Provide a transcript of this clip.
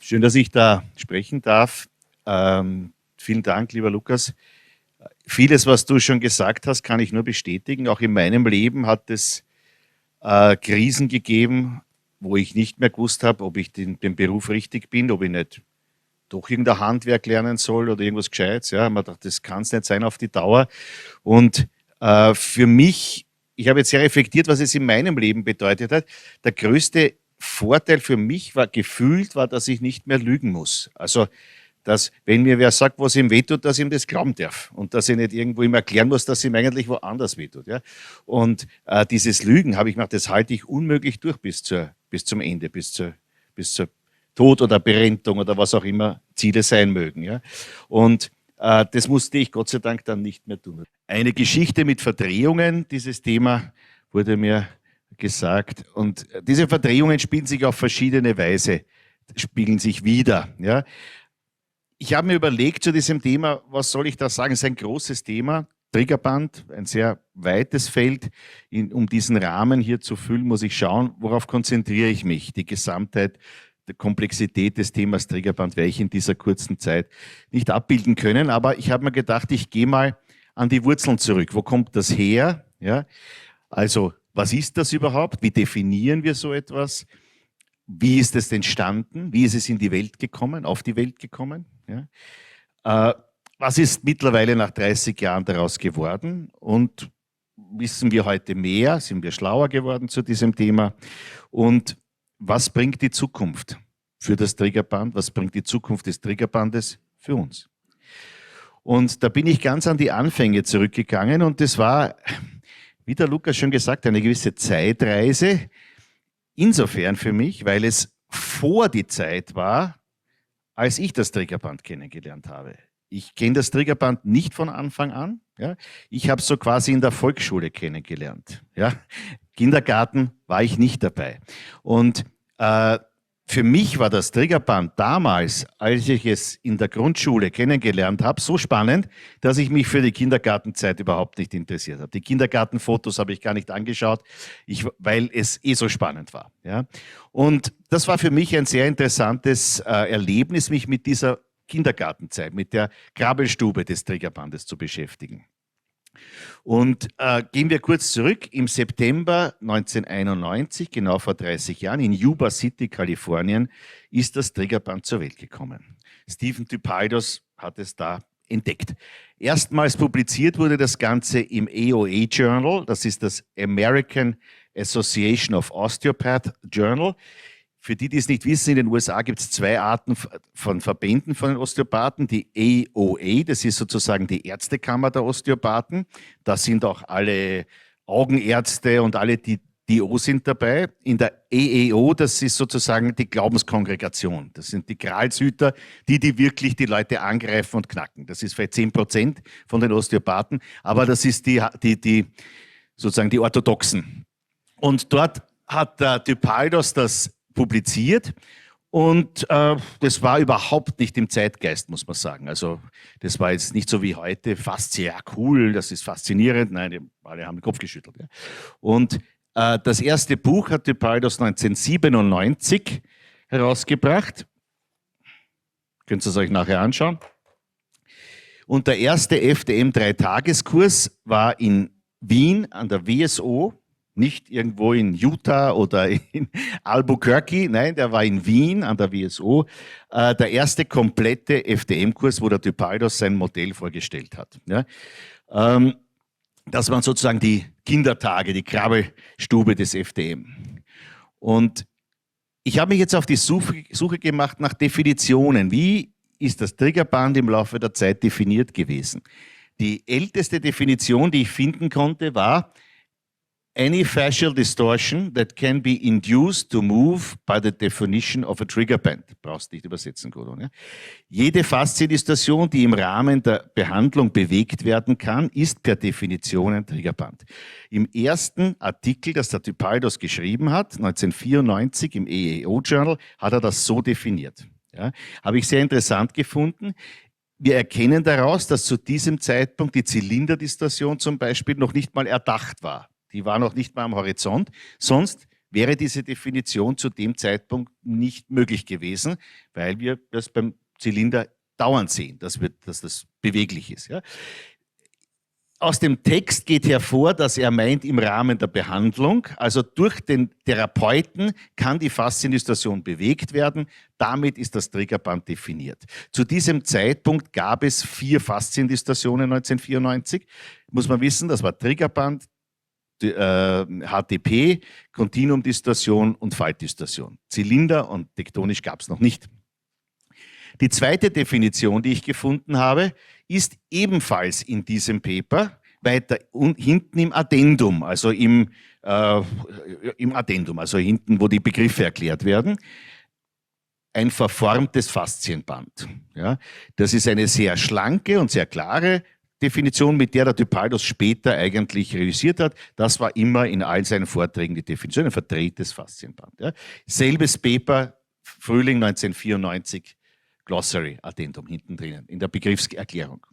Schön, dass ich da sprechen darf. Vielen Dank, lieber Lukas. Vieles, was du schon gesagt hast, kann ich nur bestätigen. Auch in meinem Leben hat es Krisen gegeben, wo ich nicht mehr gewusst habe, ob ich den Beruf richtig bin, ob ich nicht doch irgendein Handwerk lernen soll oder irgendwas Gescheites. Ja, man dachte, das kann es nicht sein auf die Dauer. Und für mich, ich habe jetzt sehr reflektiert, was es in meinem Leben bedeutet hat. Der größte Vorteil für mich war gefühlt, war, dass ich nicht mehr lügen muss. Also, dass, wenn mir wer sagt, was ihm wehtut, dass ich ihm das glauben darf und dass ich nicht irgendwo ihm erklären muss, dass ihm eigentlich woanders wehtut. Ja? Und dieses Lügen, habe ich gemacht, das halte ich unmöglich durch bis zum Ende, bis zur Tod oder Berentung oder was auch immer Ziele sein mögen. Ja? Und das musste ich Gott sei Dank dann nicht mehr tun. Eine Geschichte mit Verdrehungen, dieses Thema wurde mir gesagt. Und diese Verdrehungen spielen sich auf verschiedene Weise, spiegeln sich wieder. Ja? Ich habe mir überlegt zu diesem Thema, was soll ich da sagen? Es ist ein großes Thema, Triggerband, ein sehr weites Feld. Um diesen Rahmen hier zu füllen, muss ich schauen, worauf konzentriere ich mich. Die Gesamtheit, die Komplexität des Themas Triggerband werde ich in dieser kurzen Zeit nicht abbilden können. Aber ich habe mir gedacht, ich gehe mal an die Wurzeln zurück. Wo kommt das her? Ja? Also, was ist das überhaupt? Wie definieren wir so etwas? Wie ist es entstanden? Wie ist es in die Welt gekommen, auf die Welt gekommen? Ja? Was ist mittlerweile nach 30 Jahren daraus geworden? Und wissen wir heute mehr? Sind wir schlauer geworden zu diesem Thema? Und was bringt die Zukunft für das Triggerband? Was bringt die Zukunft des Triggerbandes für uns? Und da bin ich ganz an die Anfänge zurückgegangen und das war, wie der Lukas schon gesagt hat, eine gewisse Zeitreise. Insofern für mich, weil es vor die Zeit war, als ich das Triggerband kennengelernt habe. Ich kenne das Triggerband nicht von Anfang an. Ja. Ich habe es so quasi in der Volksschule kennengelernt. Ja. Kindergarten war ich nicht dabei. Und für mich war das Triggerband damals, als ich es in der Grundschule kennengelernt habe, so spannend, dass ich mich für die Kindergartenzeit überhaupt nicht interessiert habe. Die Kindergartenfotos habe ich gar nicht angeschaut, weil es so spannend war. Ja. Und das war für mich ein sehr interessantes Erlebnis, mich mit dieser Kindergartenzeit, mit der Krabbelstube des Triggerbandes zu beschäftigen. Und gehen wir kurz zurück. Im September 1991, genau vor 30 Jahren, in Yuba City, Kalifornien, ist das Triggerband zur Welt gekommen. Stephen Typaidos hat es da entdeckt. Erstmals publiziert wurde das Ganze im AOA Journal, das ist das American Association of Osteopath Journal. Für die, die es nicht wissen, in den USA gibt es zwei Arten von Verbänden von den Osteopathen. Die AOA, das ist sozusagen die Ärztekammer der Osteopathen. Da sind auch alle Augenärzte und alle, die DO sind dabei. In der AAO, das ist sozusagen die Glaubenskongregation. Das sind die Gralshüter, die wirklich die Leute angreifen und knacken. Das ist vielleicht 10% von den Osteopathen, aber das ist sozusagen die Orthodoxen. Und dort hat der Typaidos das publiziert und das war überhaupt nicht im Zeitgeist, muss man sagen. Also das war jetzt nicht so wie heute, fast sehr cool, das ist faszinierend. Nein, alle haben den Kopf geschüttelt. Ja. Und das erste Buch hat Typaidos 1997 herausgebracht. Könnt ihr es euch nachher anschauen. Und der erste FDM-3-Tageskurs war in Wien an der WSO, nicht irgendwo in Utah oder in Albuquerque, nein, der war in Wien an der WSO. Der erste komplette FDM-Kurs, wo der Typaidos sein Modell vorgestellt hat. Ja. Das waren sozusagen die Kindertage, die Krabbelstube des FDM. Und ich habe mich jetzt auf die Suche gemacht nach Definitionen. Wie ist das Triggerband im Laufe der Zeit definiert gewesen? Die älteste Definition, die ich finden konnte, war: any fascial distortion that can be induced to move by the definition of a trigger band. Brauchst nicht übersetzen, Gordon. Ja? Jede Fasziendistorsion, die im Rahmen der Behandlung bewegt werden kann, ist per Definition ein Triggerband. Im ersten Artikel, das der Typaidos geschrieben hat, 1994 im AAO Journal, hat er das so definiert. Ja? Habe ich sehr interessant gefunden. Wir erkennen daraus, dass zu diesem Zeitpunkt die Zylinderdistorsion zum Beispiel noch nicht mal erdacht war. Die war noch nicht mal am Horizont. Sonst wäre diese Definition zu dem Zeitpunkt nicht möglich gewesen, weil wir das beim Zylinder dauernd sehen, dass das beweglich ist. Ja. Aus dem Text geht hervor, dass er meint, im Rahmen der Behandlung, also durch den Therapeuten, kann die Fasziendistorsion bewegt werden. Damit ist das Triggerband definiert. Zu diesem Zeitpunkt gab es 4 Fasziendistorsionen 1994. Muss man wissen, das war Triggerband, HTP, Kontinuumdistorsion und Faltdistorsion. Zylinder und tektonisch gab es noch nicht. Die zweite Definition, die ich gefunden habe, ist ebenfalls in diesem Paper, weiter hinten im Addendum, also im Addendum, also hinten, wo die Begriffe erklärt werden, ein verformtes Faszienband. Ja, das ist eine sehr schlanke und sehr klare Definition, mit der der Typaldos später eigentlich realisiert hat. Das war immer in all seinen Vorträgen die Definition, ein verdrehtes Faszienband. Ja. Selbes Paper, Frühling 1994, Glossary Addendum hinten drinnen, in der Begriffserklärung.